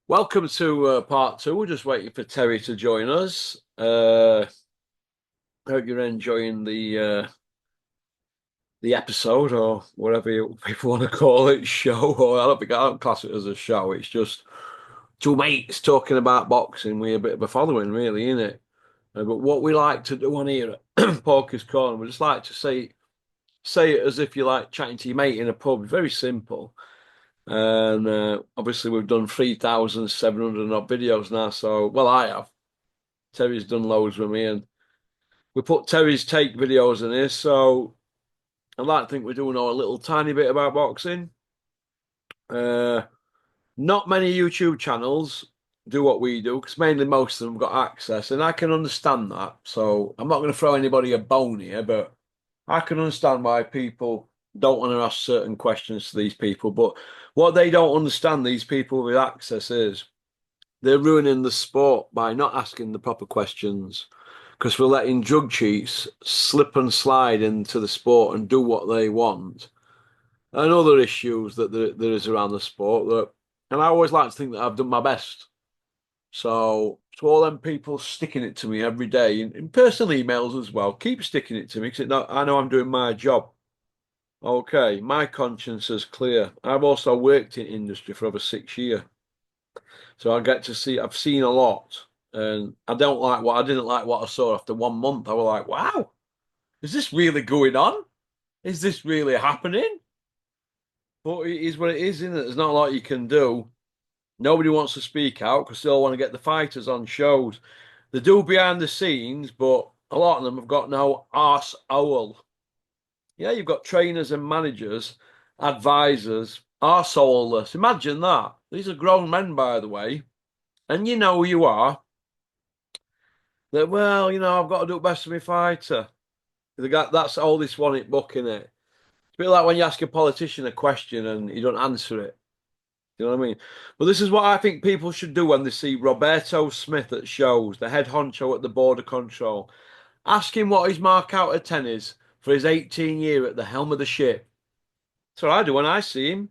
Welcome to part two. We're just waiting for Terry to join us. Hope you're enjoying the episode or whatever people want to call it, show. Or I don't class it as a show. It's just two mates talking about boxing with a bit of a following, really, isn't it? But what we like to do on here at Porky's Corner, we just like to say it as if you're like chatting to your mate in a pub. Very simple. And obviously, we've done 3,700 odd videos now. So, well, I have. Terry's done loads with me, and we put Terry's take videos in here. So I'd like to think we do know a little tiny bit about boxing. Uh, Not many YouTube channels do what we do because mainly most of them got access, and I can understand that. So I'm not going to throw anybody a bone here, but I can understand why people don't want to ask certain questions to these people. But what they don't understand, these people with access, is they're ruining the sport by not asking the proper questions because we're letting drug cheats slip and slide into the sport and do what they want and other issues that there is around the sport that and I always like to think that I've done my best. So to all them people sticking it to me every day in personal emails as well, keep sticking it to me because I know I'm doing my job. Okay, my conscience is clear. I've also worked in industry for over 6 years. So I get to see, I've seen a lot, and I didn't like what I saw after 1 month. I was like, wow, is this really going on? Is this really happening? But it is what it is, isn't it? There's not a lot you can do. Nobody wants to speak out because they all want to get the fighters on shows. They do behind the scenes, but a lot of them have got no arse owl. Yeah, you've got trainers and managers, advisors, arseholeless. Imagine that. These are grown men, by the way. And you know who you are. That well, I've got to do best for my fighter. That's all this one it book in it. It's a bit like when you ask a politician a question and you don't answer it. You know what I mean? But this is what I think people should do when they see Roberto Smith at shows, the head honcho at the border control. Ask him what his mark out of 10 is for his 18 year at the helm of the ship. That's what I do when I see him.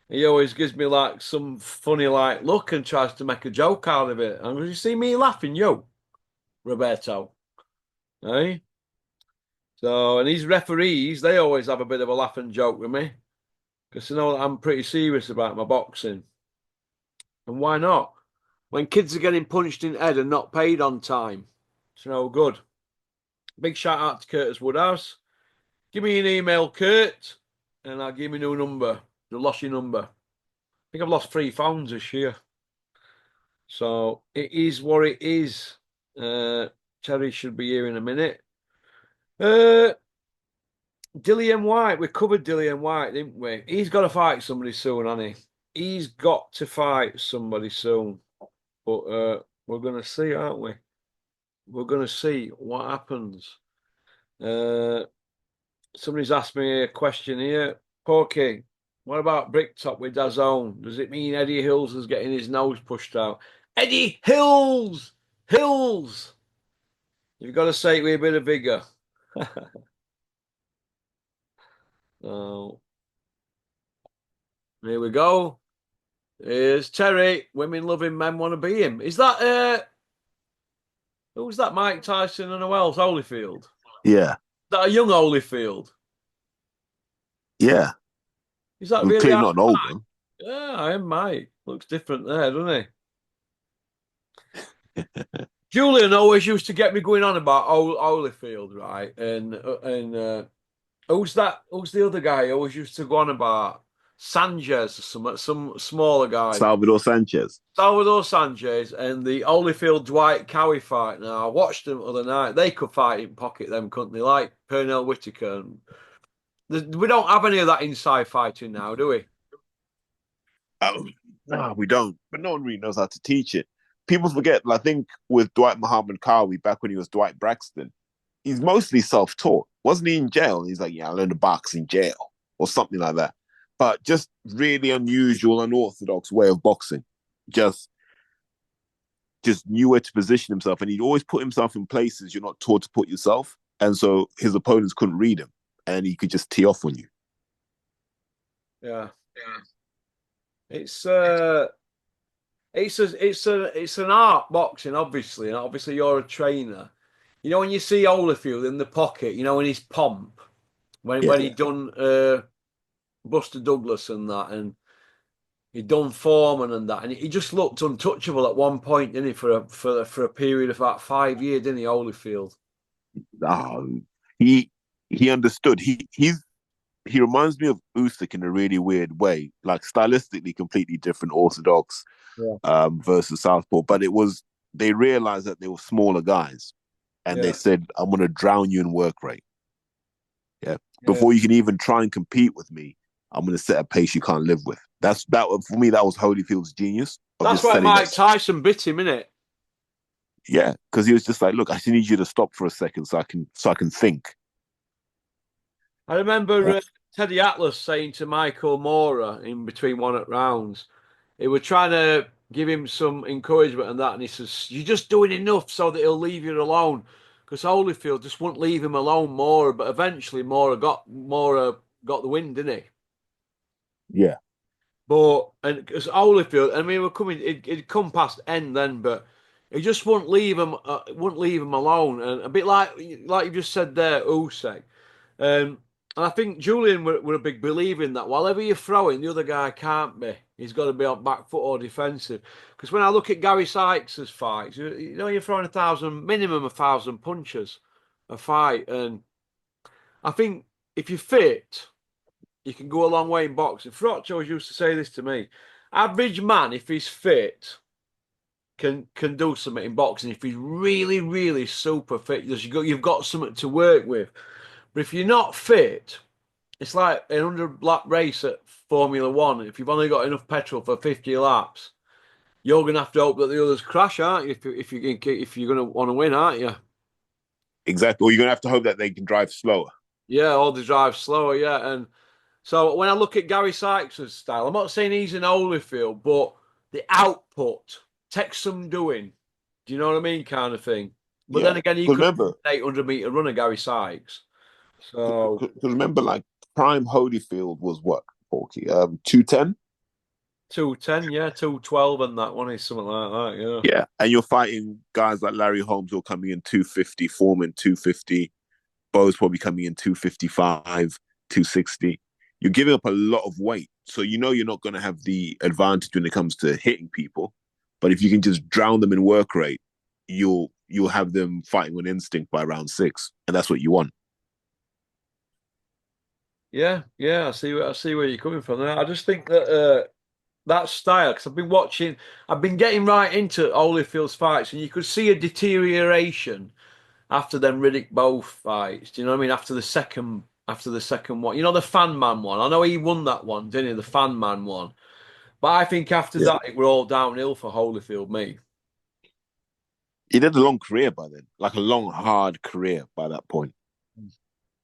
He always gives me like some funny like look and tries to make a joke out of it. And you see me laughing, yo, Roberto. Eh? So, and these referees, they always have a bit of a laugh and joke with me because they know that I'm pretty serious about my boxing. And why not? When kids are getting punched in the head and not paid on time, it's no good. Big shout out to Curtis Woodhouse. Give me an email, Kurt, and I'll give me a new number. You lost your number. I think I've lost 3 phones this year. So it is what it is. Terry should be here in a minute. Uh, Dillian White, we covered Dillian White, didn't we? He's got to fight somebody soon, hasn't he? He's got to fight somebody soon. But we're going to see, aren't we? We're going to see what happens. Uh, Somebody's asked me a question here. Porky, what about Bricktop with Dazone? Does it mean Eddie Hills is getting his nose pushed out? Eddie Hills! Hills! You've got to say it with a bit of vigor. So, here we go. Here's Terry. Women loving men want to be him. Is that who's that? Mike Tyson and who else? Holyfield. Is Yeah, that a young Holyfield? yeah. Is that I'm really clearly how? not an old one. Yeah, I am Mike. Looks different there, doesn't he? Julian always used to get me going on about Holyfield, right? And who's that? Who's the other guy? Who always used to go on about Sanchez, some smaller guy. Salvador Sanchez. Salvador Sanchez and the Holyfield Dwight Cowie fight. Now I watched them the other night. They could fight in pocket, them couldn't they? Like Pernell Whitaker. We don't have any of that inside fighting now, do we? Oh, no, we don't. But no one really knows how to teach it. People forget, I think, with Dwight Muhammad Cowie back when he was Dwight Braxton, he's mostly self taught. Wasn't he in jail? He's like, yeah, I learned to box in jail or something like that. But just really unusual, unorthodox way of boxing. Just just knew where to position himself. And he'd always put himself in places you're not taught to put yourself. And so his opponents couldn't read him. And he could just tee off on you. Yeah. It's it's an art boxing, obviously, and obviously you're a trainer. You know when you see Holyfield in the pocket, you know in his pomp Yeah. when he done Buster Douglas and that, and he done Foreman and that, and he just looked untouchable at one point, didn't he? For a period of about 5 years, didn't he, Holyfield? Oh, he he understood. He reminds me of Usyk in a really weird way, like stylistically completely different, orthodox Yeah. versus southpaw. But it was they realized that they were smaller guys, and they Yeah, said, "I'm going to drown you in work rate. Yeah, yeah. before you can even try and compete with me, I'm going to set a pace you can't live with." That's that for me. That was Holyfield's genius of That's just why setting that. Mike Tyson bit him, innit? Yeah, because he was just like, "Look, I just need you to stop for a second so I can think." I remember Yeah. Teddy Atlas saying to Michael Mora in between one at rounds, he were trying to give him some encouragement and that, and he says, "You're just doing enough so that he'll leave you alone." Because Holyfield just wouldn't leave him alone more, but eventually Mora got the win, didn't he? Yeah, But and because Holyfield, I mean, we're coming, it'd come past end then, but he just wouldn't leave him alone, and a bit like you just said there, Usyk. And I think Julian were a big believer in that. Whatever you're throwing, the other guy can't be. He's got to be on back foot or defensive. Because when I look at Gary Sykes's fights, you know, you're throwing minimum 1,000 punches a fight, and I think if you're fit, you can go a long way in boxing. Frotcho used to say this to me: average man, if he's fit, can do something in boxing. If he's really, really super fit, you've got something to work with. But if you're not fit, it's like an 100 lap race at Formula One. If you've only got enough petrol for 50 laps, you're going to have to hope that the others crash, aren't you? If you're going to want to win, aren't you? exactly. Or you're gonna have to hope that they can drive slower. Yeah, or they drive slower. Yeah, and so when I look at Gary Sykes' style, I'm not saying he's an Holyfield, but the output takes some doing. Do you know what I mean? Kind of thing. But Yeah, then again, he because could remember, 800-meter runner, Gary Sykes. So like prime Holyfield was what, Porky? 210. 210, yeah, 212, and that one is something like that. Yeah. Yeah, and you're fighting guys like Larry Holmes who are coming in 250, Foreman 250, Bo's probably coming in 255, 260. You're giving up a lot of weight, so you know you're not going to have the advantage when it comes to hitting people. But if you can just drown them in work rate, you'll have them fighting with instinct by round six, and that's what you want. Yeah, yeah, I see where you're coming from there. I just think that that style, because I've been getting right into Holyfield's fights, and you could see a deterioration after them Riddick both fights. Do you know what I mean? After the second one, you know the Fan Man one. I know he won that one, didn't he? The Fan Man one, but I think after Yeah, that it were all downhill for Holyfield. Me, he did a long career by then, like a long, hard career by that point.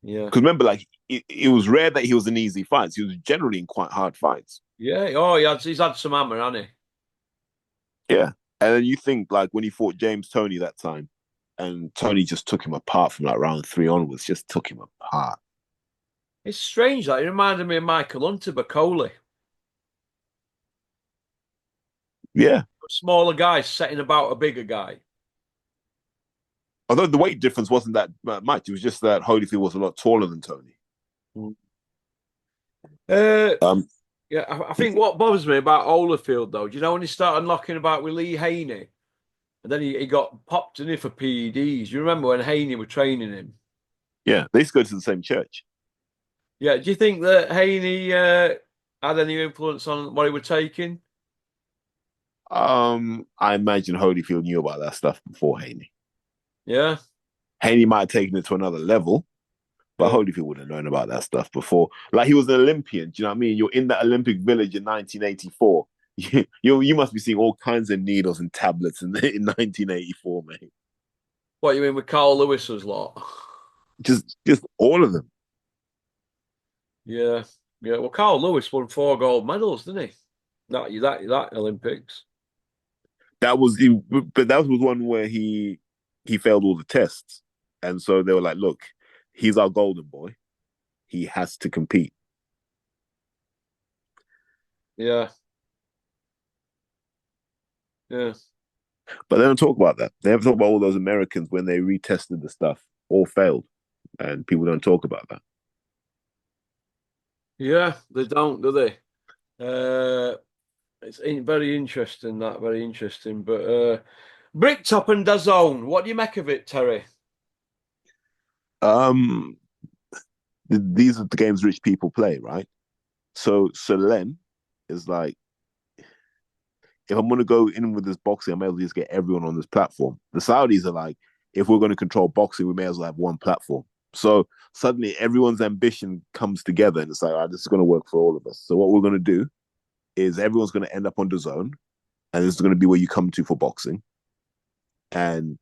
yeah, Because remember, like it was rare that he was in easy fights. He was generally in quite hard fights. yeah. Oh, he's had some hammer, hasn't he? Yeah, and then you think like when he fought James Tony that time, and Tony just took him apart from like round three onwards, just took him apart. It's strange that he reminded me of Michael Hunter, Bacoli. Yeah, Smaller guy setting about a bigger guy. although the weight difference wasn't that much, it was just that Holyfield was a lot taller than Tony. Uh, Um, yeah, I think what bothers me about Holyfield though, do you know when he started knocking about with Lee Haney, and then he got popped in it for PEDs. You remember when Haney were training him? yeah, they used to go to the same church. Yeah, do you think that Haney had any influence on what he was taking? I imagine Holyfield knew about that stuff before Haney. Yeah, Haney might have taken it to another level, but yeah. Holyfield would have known about that stuff before. Like he was an Olympian. Do you know what I mean? You're in that Olympic village in 1984. You must be seeing all kinds of needles and tablets in 1984, mate. What you mean with Carl Lewis's lot? Just all of them. Yeah, yeah. Well, Carl Lewis won 4 gold medals, didn't he? That Olympics. That was the, but that was one where he failed all the tests, and so they were like, "Look, he's our golden boy. He has to compete." Yeah. Yeah. But they don't talk about that. They never talk about all those Americans when they retested the stuff, all failed, and people don't talk about that. Yeah, they don't, do they? It's very interesting, that, very interesting. But Bricktop and DAZN, what do you make of it, Terry? Um, these are the games rich people play, right? So Len is like, if I'm going to go in with this boxing, I may as well just get everyone on this platform. The Saudis are like, if we're going to control boxing, we may as well have one platform. So suddenly everyone's ambition comes together and it's like, all right, this is going to work for all of us. So what we're going to do is everyone's going to end up on the zone, and this is going to be where you come to for boxing. And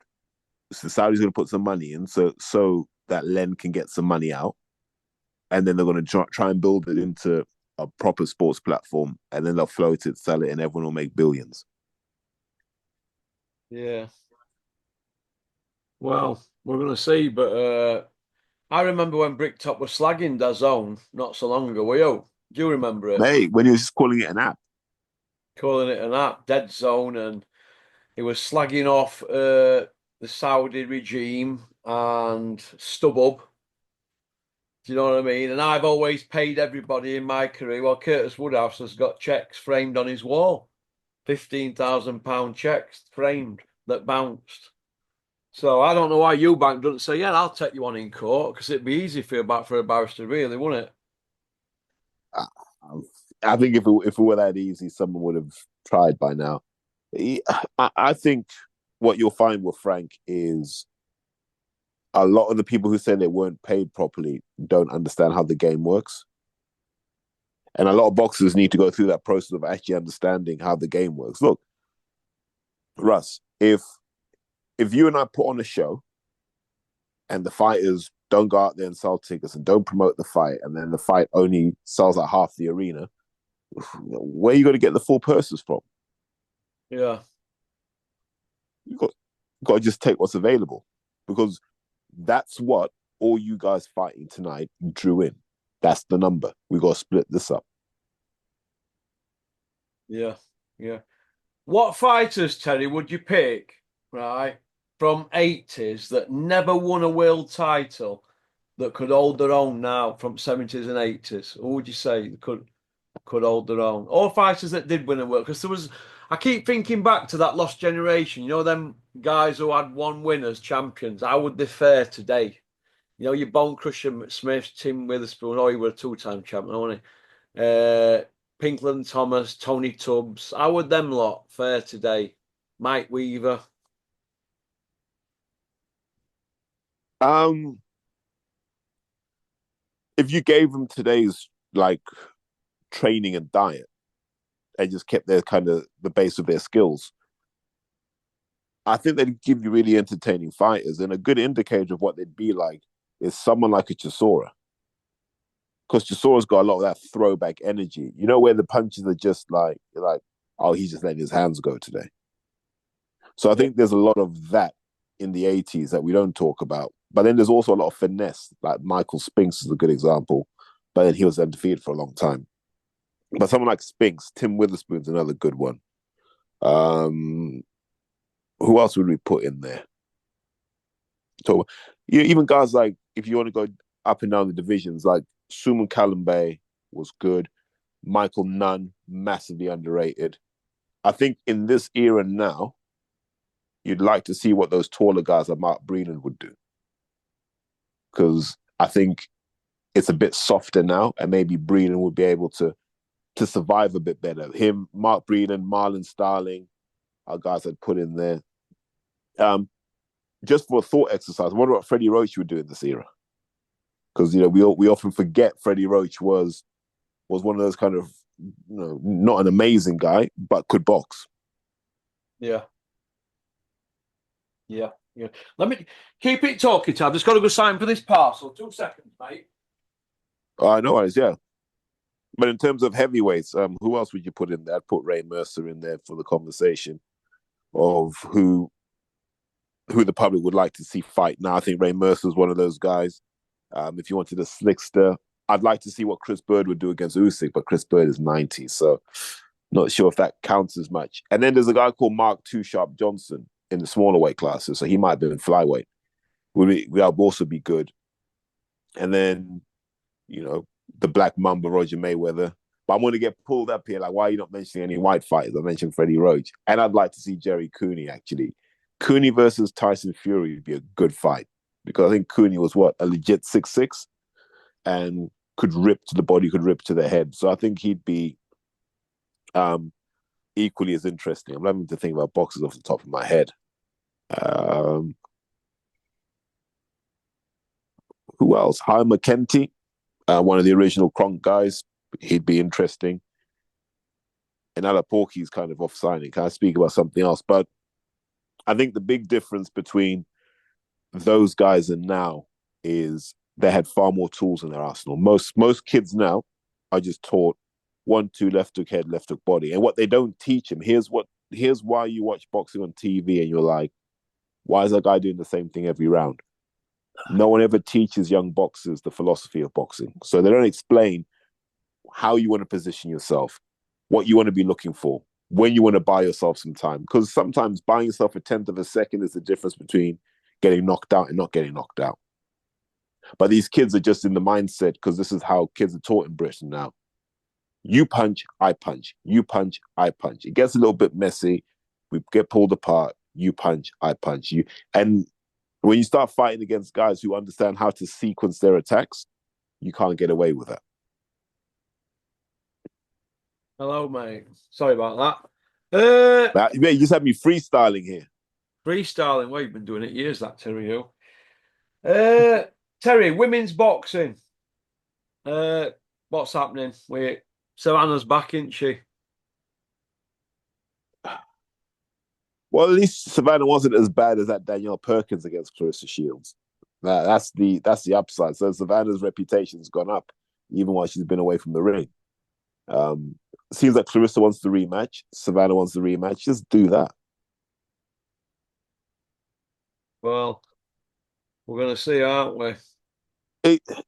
so the Saudis are going to put some money in so that Len can get some money out. And then they're going to try and build it into a proper sports platform, and then they'll float it, sell it, and everyone will make billions. Yeah. Well, we're going to see. But I remember when Bricktop was slagging DAZN not so long ago. Were you? Do you remember it? Hey, when he was just calling it an app. Calling it an app, Dead Zone, and he was slagging off the Saudi regime and StubHub. Do you know what I mean? And I've always paid everybody in my career. Well, Curtis Woodhouse has got checks framed on his wall, £15,000 checks framed that bounced. So I don't know why Eubank doesn't say, "Yeah, I'll take you on in court," because it'd be easy for a barrister, really, wouldn't it? I, I think if it were that easy, someone would have tried by now. I think what you'll find with Frank is a lot of the people who say they weren't paid properly don't understand how the game works. And a lot of boxers need to go through that process of actually understanding how the game works. Look, Russ, if you and I put on a show and the fighters don't go out there and sell tickets and don't promote the fight, and then the fight only sells at half the arena, where are you going to get the full purses from? Yeah, You got to just take what's available, because that's what all you guys fighting tonight drew in. That's the number. We got to split this up. yeah, yeah. What fighters, Terry, would you pick, right, from 80s that never won a world title that could hold their own now from 70s and 80s? Who would you say could hold their own? Or fighters that did win a world? Because I keep thinking back to that lost generation. You know, them guys who had one win as champions. How would they fare today? You know, your Bone Crusher Smith, Tim Witherspoon. Oh, he was a two-time champion, wasn't he? Pinkland Thomas, Tony Tubbs. How would them lot fare today? Mike Weaver. Um, if you gave them today's like training and diet and just kept their kind of the base of their skills, I think they'd give you really entertaining fighters. And a good indicator of what they'd be like is someone like a Chisora. Because Chisora's got a lot of that throwback energy. You know, where the punches are just like, oh, he's just letting his hands go today. So I Yeah, think there's a lot of that in the 80s that we don't talk about. But then there's also a lot of finesse. Like Michael Spinks is a good example. But then he was undefeated for a long time. But someone like Spinks, Tim Witherspoon's another good one. Um, who else would we put in there? So even guys like, if you want to go up and down the divisions, like Suman Kalambe was good. Michael Nunn, massively underrated. I think in this era now, you'd like to see what those taller guys like Mark Brennan would do. Because I think it's a bit softer now, and maybe Brennan would be able to survive a bit better. Him, Mark Brennan, Marlon Starling, our guys I'd put in there. Just for a thought exercise, I wonder what Freddie Roach would do in this era. Because we often forget Freddie Roach was one of those kind of, not an amazing guy, but could box. yeah, yeah, yeah. Let me keep it talking, Tab. Just got to go sign for this parcel. 2 seconds, mate. No worries, yeah. But in terms of heavyweights, who else would you put in there? I'd put Ray Mercer in there for the conversation of who the public would like to see fight. Now, I think Ray Mercer is one of those guys. If you wanted a slickster, I'd like to see what Chris Bird would do against Usyk, but Chris Bird is 90, so Not sure if that counts as much. And then there's a guy called Mark Two Sharp Johnson in the smaller weight classes, so he might have been flyweight. Would also be good. And then, the Black Mamba, Roger Mayweather. But I'm going to get pulled up here. Like, why are you not mentioning any white fighters? I mentioned Freddie Roach. And I'd like to see Jerry Cooney, actually. Cooney versus Tyson Fury would be a good fight. Because I think Cooney was, a legit 6'6", and could rip to the body, could rip to the head. So I think he'd be equally as interesting. I'm having to think about boxers off the top of my head. Who else? Hi McKenty, one of the original Kronk guys. He'd be interesting. And Alaporki's kind of off signing. Can I speak about something else? But I think the big difference between those guys and now is they had far more tools in their arsenal. Most kids now are just taught 1-2 left hook head, left hook body. And what they don't teach them, here's why you watch boxing on TV and you're like, why is that guy doing the same thing every round? No one ever teaches young boxers the philosophy of boxing. So they don't explain how you want to position yourself, what you want to be looking for, when you want to buy yourself some time. Because sometimes buying yourself a tenth of a second is the difference between getting knocked out and not getting knocked out. But these kids are just in the mindset, because this is how kids are taught in Britain now. You punch, I punch. You punch, I punch. It gets a little bit messy. We get pulled apart. You punch, I punch. You. And when you start fighting against guys who understand how to sequence their attacks, you can't get away with that. Hello, mate. Sorry about that. You just had me freestyling here. Freestyling. Well, you've been doing it years, that, Terry. Terry, women's boxing. What's happening? Savannah's back, isn't she? Well, at least Savannah wasn't as bad as that Danielle Perkins against Clarissa Shields. That's the upside. So Savannah's reputation's gone up, even while she's been away from the ring. Seems like Clarissa wants the rematch. Savannah wants the rematch. Just do that. Well, we're going to see, aren't we?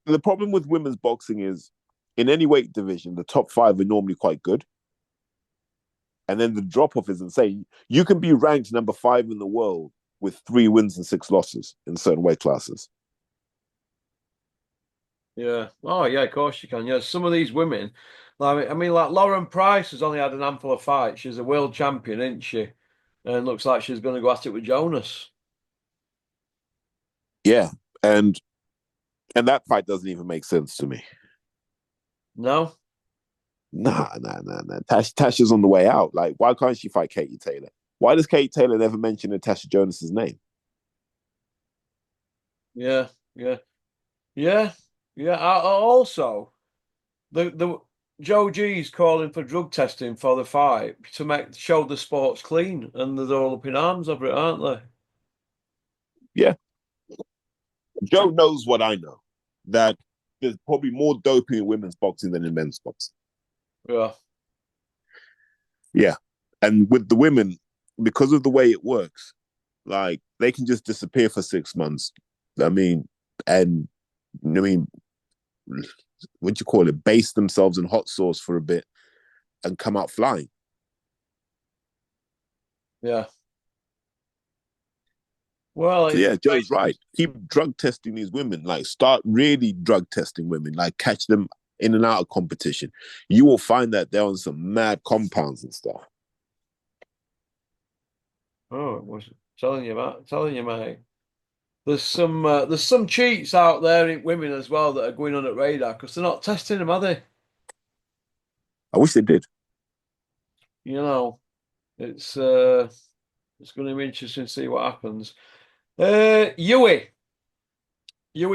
The problem with women's boxing is, in any weight division, the top 5 are normally quite good. And then the drop-off is insane. You can be ranked number 5 in the world with 3 wins and 6 losses in certain weight classes. Yeah. Oh, yeah, of course you can. Yeah, some of these women, like Lauren Price has only had an handful of fights. She's a world champion, isn't she? And looks like she's going to go at it with Jonas. Yeah, and that fight doesn't even make sense to me. No? Nah. Tasha's on the way out. Like, why can't she fight Katie Taylor? Why does Katie Taylor never mention Natasha Jonas's name? Yeah. Also, the Joe G's calling for drug testing for the fight to show the sport's clean, and they're all up in arms over it, aren't they? Yeah. Joe knows what I know, that there's probably more doping in women's boxing than in men's boxing. Yeah. Yeah. And with the women, because of the way it works, like, they can just disappear for 6 months. What do you call it? Base themselves in hot sauce for a bit and come out flying. Yeah. Well, so yeah, Joe's right. Keep drug testing these women. Like, start really drug testing women. Like, catch them in and out of competition. You will find that they're on some mad compounds and stuff. Oh, I was telling you, mate. There's some cheats out there in women as well that are going on at radar because they're not testing them, are they? I wish they did. It's going to be interesting to see what happens. Yui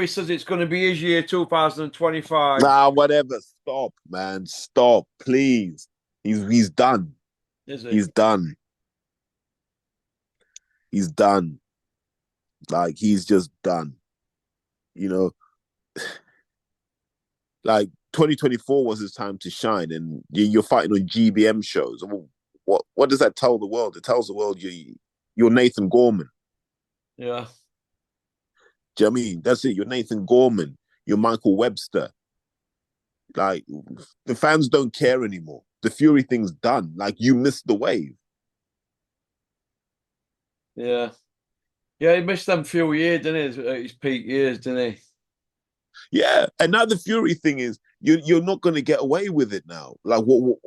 says it's going to be his year 2025. Nah, whatever. Stop, man. Stop, please. He's done. Is he? He's done. He's done. Like, he's just done. Like, 2024 was his time to shine, and you're fighting on GBM shows. What does that tell the world? It tells the world you're Nathan Gorman. Yeah. Do you know what I mean? That's it. You're Nathan Gorman. You're Michael Webster. Like, the fans don't care anymore. the Fury thing's done. Like you missed the wave. Yeah. Yeah, he missed them few years, didn't he? His peak years, didn't he? Yeah, and now the Fury thing is you're not going to get away with it now. Like what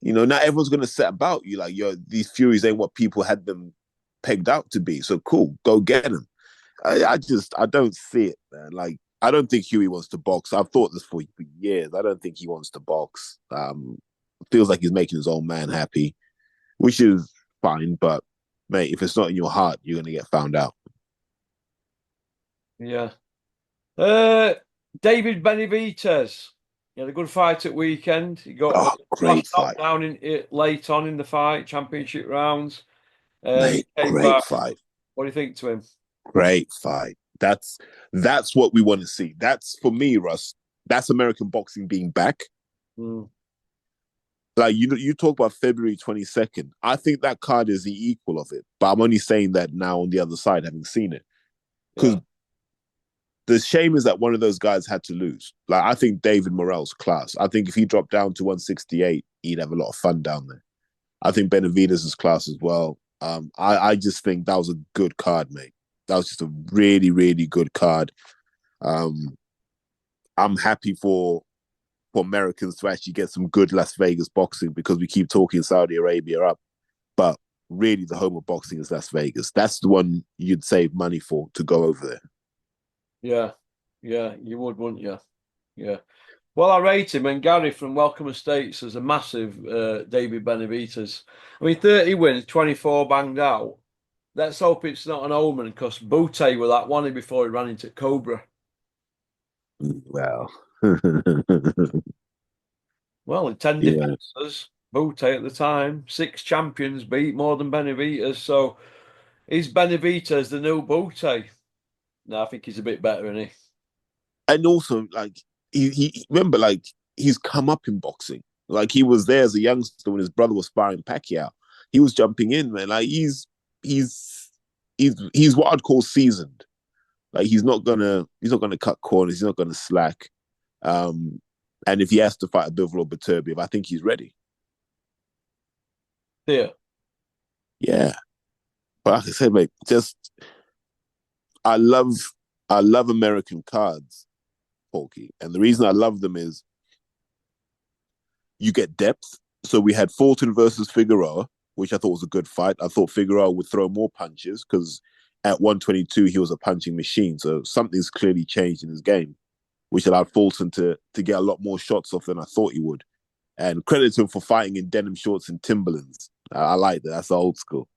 now everyone's going to set about you. Like these Furies ain't what people had them pegged out to be. So cool, go get them. I don't see it, man. Like I don't think Huey wants to box. I've thought this for years. I don't think he wants to box. Feels like he's making his old man happy, which is fine. But mate, if it's not in your heart, you're gonna get found out. Yeah. David Benavidez. He had a good fight at weekend. He got Oh, great last fight, knockdown in it late on in the fight, championship rounds. He mate. came Great back. fight. What do you think to him? Great fight. That's what we want to see. That's for me, Russ. That's American boxing being back. Mm. Like you talk about February 22nd. I think that card is the equal of it. But I'm only saying that now on the other side, having seen it. Because the shame is that one of those guys had to lose. Like I think David Morrell's class. I think if he dropped down to 168, he'd have a lot of fun down there. I think Benavidez is class as well. I just think that was a good card, mate. That was just a really, really good card. I'm happy for Americans to actually get some good Las Vegas boxing because we keep talking Saudi Arabia up, but really the home of boxing is Las Vegas. That's the one you'd save money for to go over there. Yeah, you would, wouldn't you? Yeah. Well, I rate him, and Gary from Welcome Estates is a massive David Benavidez. I mean, 30 wins, 24 banged out. Let's hope it's not an omen because Bute were that one before he ran into Cobra. Well, Well, 10 yeah. defenses, Bute at the time, 6 champions beat more than Benavidez. So is Benavidez the new Bute? No, I think he's a bit better, isn't he? And also, like, he remember, like, he's come up in boxing. Like, he was there as a youngster when his brother was sparring Pacquiao. He was jumping in, man. Like, he's what I'd call seasoned. Like, he's not gonna cut corners. He's not gonna slack. Um, and if he has to fight a Bivol or Beterbiev, I think he's ready. Yeah. Yeah, but like I said, mate, just I love I love American cards, Porky, and the reason I love them is you get depth. So we had Fulton versus Figueroa, which I thought was a good fight. I thought Figueroa would throw more punches because at 122 he was a punching machine. So something's clearly changed in his game, which allowed Fulton to get a lot more shots off than I thought he would. And credit to him for fighting in denim shorts and Timberlands. I like that. That's old school.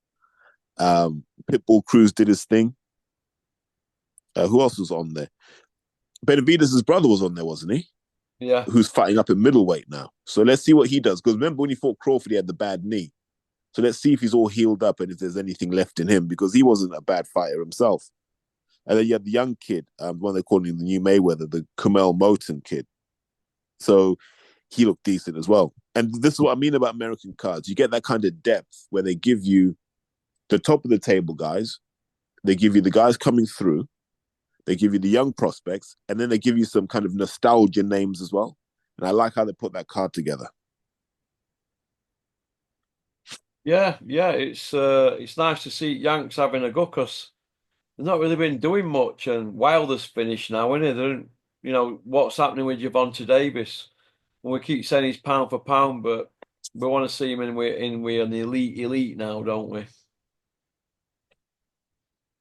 Pitbull Cruz did his thing. Who else was on there? Benavidez' brother was on there, wasn't he? Yeah. Who's fighting up in middleweight now. So let's see what he does. Because remember when he fought Crawford, he had the bad knee. So let's see if he's all healed up and if there's anything left in him because he wasn't a bad fighter himself. And then you had the young kid, one they call him the new Mayweather, the Kamel Moten kid. So he looked decent as well. And this is what I mean about American cards. You get that kind of depth where they give you the top of the table guys, they give you the guys coming through, they give you the young prospects, and then they give you some kind of nostalgia names as well. And I like how they put that card together. Yeah, it's nice to see Yanks having a go because they've not really been doing much, and Wilder's finished now, isn't it? What's happening with Javonte Davis? And we keep saying he's pound for pound, but we want to see him we're an elite now, don't we?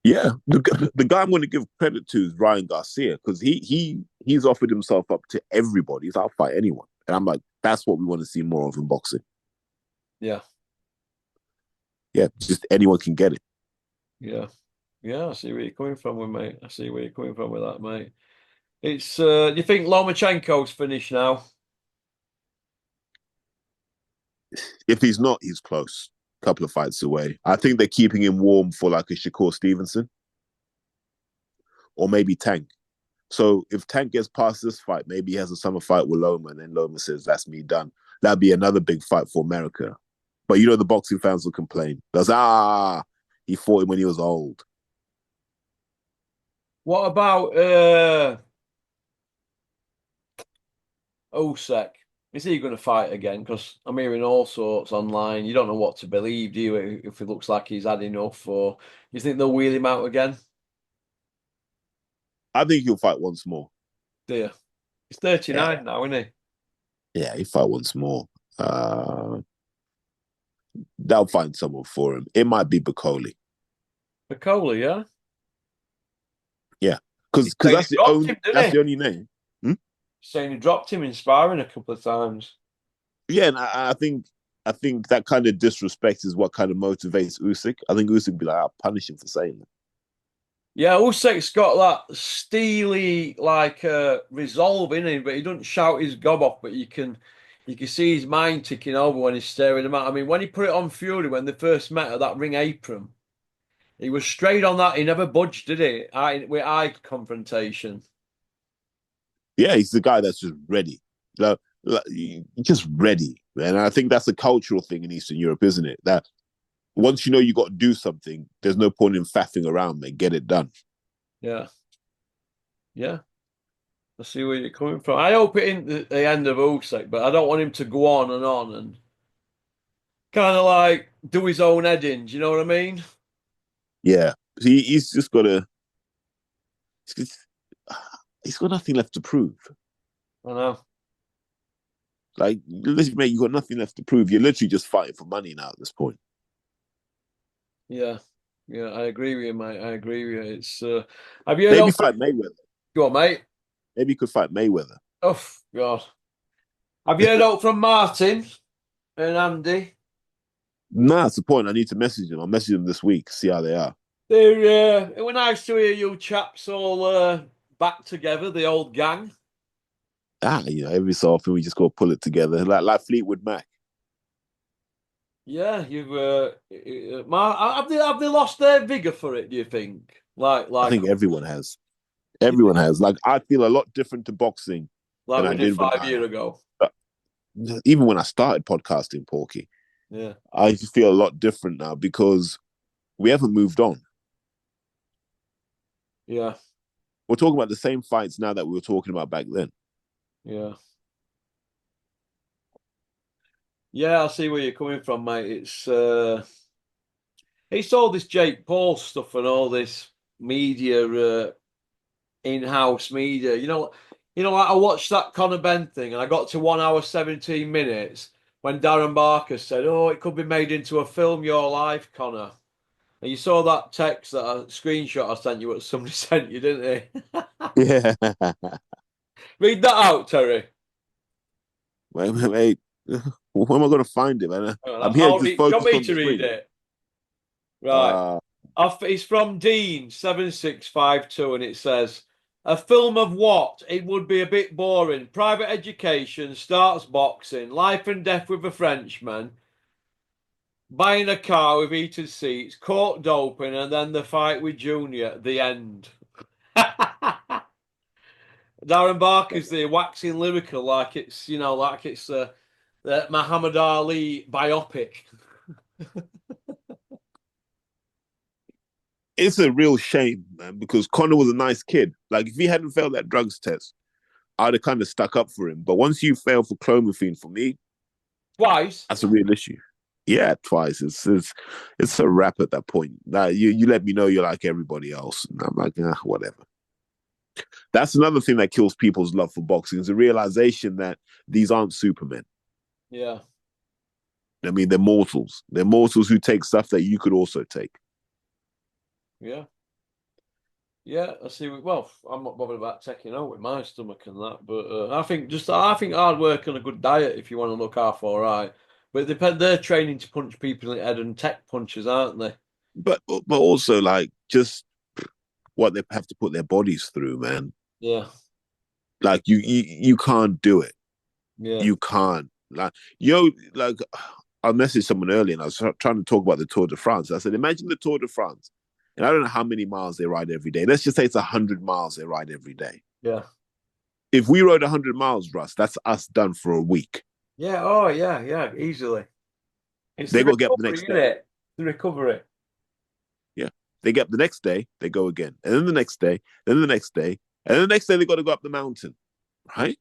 Yeah, the guy I'm going to give credit to is Ryan Garcia because he's offered himself up to everybody. I'll fight anyone, and I'm like, that's what we want to see more of in boxing. Yeah, Yeah, just anyone can get it. yeah, yeah. I see where you're coming from with mate. I see where you're coming from with that, mate. It's you think Lomachenko's finished now? If he's not, he's close. A couple of fights away. I think they're keeping him warm for like a Shakur Stevenson or maybe Tank. So if Tank gets past this fight, maybe he has a summer fight with Loma, and then Loma says, "That's me done." That'd be another big fight for America. But the boxing fans will complain. That's he fought him when he was old. What about Usyk? Is he going to fight again? Because I'm hearing all sorts online. You don't know what to believe, do you? If it looks like he's had enough, or you think they'll wheel him out again? I think he'll fight once more. Do you? He's Yeah, 39 now, isn't he? yeah, he'll fight once more. They'll find someone for him. It might be Bacoli. Piccoli, yeah. Yeah, He's because saying he dropped him, that's didn't he? the only name. Hmm? Saying he dropped him in sparring a couple of times. Yeah, and I think that kind of disrespect is what kind of motivates Usyk. I think Usyk would be like, I'll punish him for saying that. Yeah, Usyk's got that steely like resolve in him, but he doesn't shout his gob off. But you can see his mind ticking over when he's staring him out. I mean, when he put it on Fury when they first met at that ring apron, he was straight on that. He never budged, did he? With eye confrontation. Yeah, he's the guy that's just ready. Like, just ready. And I think that's a cultural thing in Eastern Europe, isn't it? That once you know you got to do something, there's no point in faffing around, mate. Get it done. Yeah, yeah. I see where you're coming from. I hope it ain't the end of Usyk, but I don't want him to go on and kind of like do his own head in. Do you know what I mean? Yeah, he's just got to. He's got nothing left to prove. I know. Like, listen, mate, you got nothing left to prove. You're literally just fighting for money now at this point. Yeah, yeah. I agree with you, mate. I agree with you. It's. Have you heard Maybe of? fight Mayweather. Go on, mate. Maybe you could fight Mayweather. Oh God. Have you heard out from Martin and Andy? Nah, that's the point. I need to message them. I'll message them this week, see how they are. It was nice to hear you chaps all back together, the old gang. Every so often we just got to pull it together, like Fleetwood Mac. Yeah, you've have they lost their vigor for it, do you think? I Like think everyone has. Everyone has. Like, I feel a lot different to boxing than like I we did did when 5 years ago. even when I started podcasting, Porky. Yeah. I just feel a lot different now because we haven't moved on. Yeah. We're talking about the same fights now that we were talking about back then. Yeah. Yeah, I see where you're coming from, mate. It's all this Jake Paul stuff and all this media in-house media. Like I watched that Conor Benn thing and I got to 1 hour 17 minutes when Darren Barker said, "Oh, it could be made into a film, your life, Conor." And you saw that text that screenshot I sent you, what somebody sent you, didn't they? Yeah. Read that out, Terry. Wait. Where am I going to find it, man? I'm here I'll just read. Do you want focused me on the to read screen. it? Right. Uh, It's from Dean 7652 and it says, a film of what? It would be a bit boring. Private education, starts boxing, life and death with a Frenchman, buying a car with heated seats, caught doping, and then the fight with Junior. The end. Darren Barker's there waxing lyrical like it's the Muhammad Ali biopic. it's a real shame, man, because Connor was a nice kid. Like, if he hadn't failed that drugs test, I'd have kind of stuck up for him. But once you fail for clomiphene, for me, Twice. that's a real issue. Yeah, twice. It's a wrap at that point. That you let me know you're like everybody else, and I'm like, whatever. That's another thing that kills people's love for boxing is the realization that these aren't supermen. Yeah. I mean, they're mortals. They're mortals who take stuff that you could also take. Yeah. Yeah, I see. Well, I'm not bothered about taking out with my stomach and that, but I think hard work and a good diet if you want to look half all right. But they're training to punch people in the head and tech punches, aren't they? But also like just what they have to put their bodies through, man. Yeah, Like you can't do it. yeah, You can't. Like I messaged someone earlier and I was trying to talk about the Tour de France. I said, imagine the Tour de France. And I don't know how many miles they ride every day. Let's just say it's 100 miles they ride every day. yeah, If we rode 100 miles, Russ, that's us done for a week. yeah. Oh, yeah, yeah, easily. It's They the got to get up the recovery, next isn't day. it? The recovery. Yeah. They get up the next day, they go again. And then the next day, then the next day, and then the next day they got to go up the mountain. Right?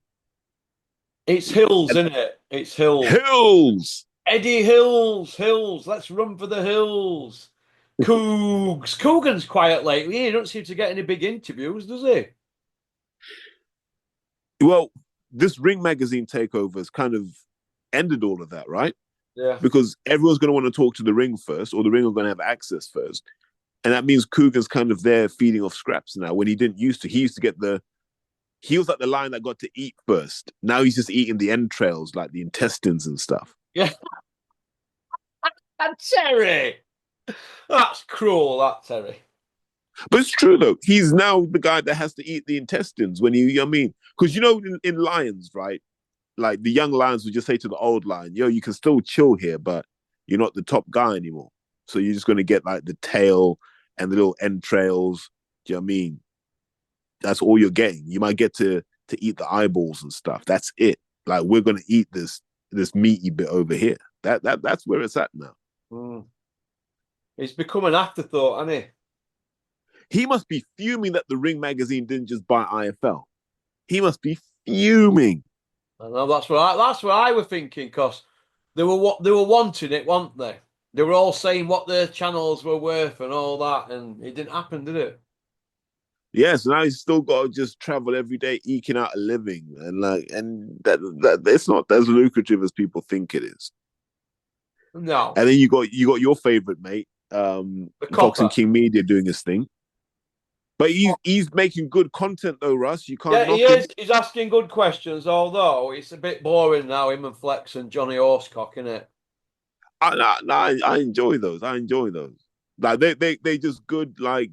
It's Hills, isn't it? It's Hills. Hills. Eddie Hills, Hills. Let's run for the hills. Cougs. Coogan's quiet lately. He don't seem to get any big interviews, does he? Well, this Ring magazine takeover has kind of ended all of that, right? Yeah. Because everyone's going to want to talk to the Ring first, or the Ring are going to have access first. And that means Coogan's kind of there feeding off scraps now when he didn't used to. He used to get he was like the lion that got to eat first. Now he's just eating the entrails, like the intestines and stuff. Yeah. And Terry. That's cruel, that Terry. But it's true though. He's now the guy that has to eat the intestines when you know what I mean? Because in lions, right? Like the young lions would just say to the old lion, yo, you can still chill here, but you're not the top guy anymore. So you're just gonna get like the tail and the little entrails. Do you know what I mean? That's all you're getting. You might get to eat the eyeballs and stuff. That's it. Like we're gonna eat this meaty bit over here. That's where it's at now. Mm. It's become an afterthought, hasn't it? He must be fuming that the Ring magazine didn't just buy IFL. He must be fuming. I know that's what I was thinking because they were wanting it, weren't they? They were all saying what their channels were worth and all that, and it didn't happen, did it? Yeah, so now he's still got to just travel every day, eking out a living, and that it's not as lucrative as people think it is. No, And then you got your favorite mate, the Boxing copper. King Media doing his thing. But he's making good content though, Russ. You can't Yeah, he knock him. is. He's asking good questions, although it's a bit boring now. Him and Flex and Johnny Horsecock, isn't it? I enjoy those. I enjoy those. Like they just good, like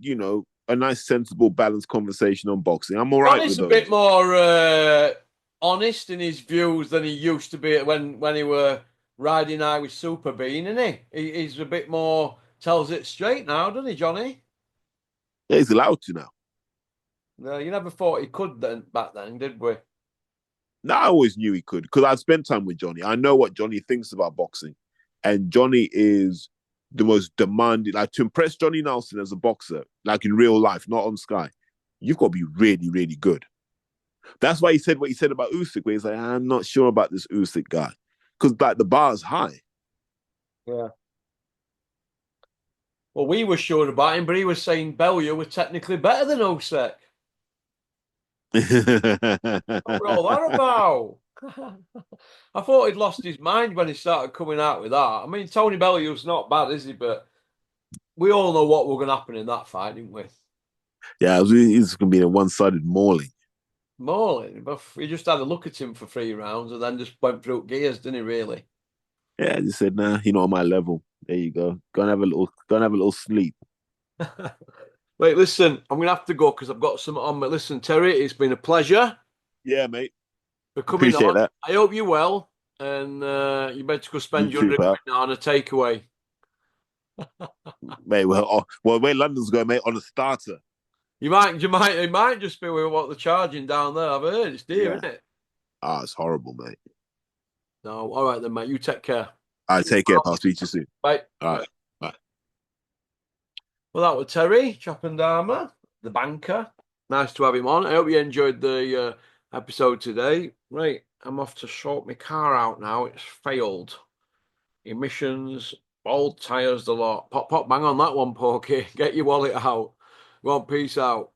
a nice, sensible, balanced conversation on boxing. I'm all right Johnny's with a bit those. more honest in his views than he used to be when he were riding high with Super Bean, isn't he? He's a bit more tells it straight now, doesn't he, Johnny? Yeah, he's allowed to now. No, you never thought he could then back then, did we? Now I always knew he could because I'd spent time with Johnny. I know what Johnny thinks about boxing, and Johnny is the most demanding. Like to impress Johnny Nelson as a boxer, like in real life, not on Sky, you've got to be really, really good. That's why he said what he said about Usyk, where he's like, I'm not sure about this Usyk guy because like the bar's high. Yeah. Well, we were sure about him, but he was saying Bellew was technically better than Usyk. What were all that about? I thought he'd lost his mind when he started coming out with that. I mean, Tony Bellew's not bad, is he? But we all know what was going to happen in that fight, didn't we? Yeah, it's going to be a one-sided mauling. Morley, but he just had a look at him for 3 rounds and then just went through gears, didn't he? Really? Yeah, I just said, nah, you're not on my level. There you go. Go and have a little sleep. Wait, listen, I'm gonna have to go because I've got something on. But listen, Terry, it's been a pleasure Yeah, mate. for coming Appreciate on. that. I hope you're well, and you better go You spend your too, 100 pal. quid now on a takeaway. Mate, well, where London's going, mate, on a starter. It might just be with what they're charging down there. I've heard it's dear, Yeah. isn't it? Ah, it's horrible, mate. No, all right then, mate. You take care. All right, take care, pal. Speak to you soon. Bye. All right. Bye. Well, that was Terry Chappendama, the banker. Nice to have him on. I hope you enjoyed the episode today. Right, I'm off to sort my car out now. It's failed. Emissions, old tyres, the lot. Pop, pop, bang on that one, Porky. Get your wallet out. Go on, peace out.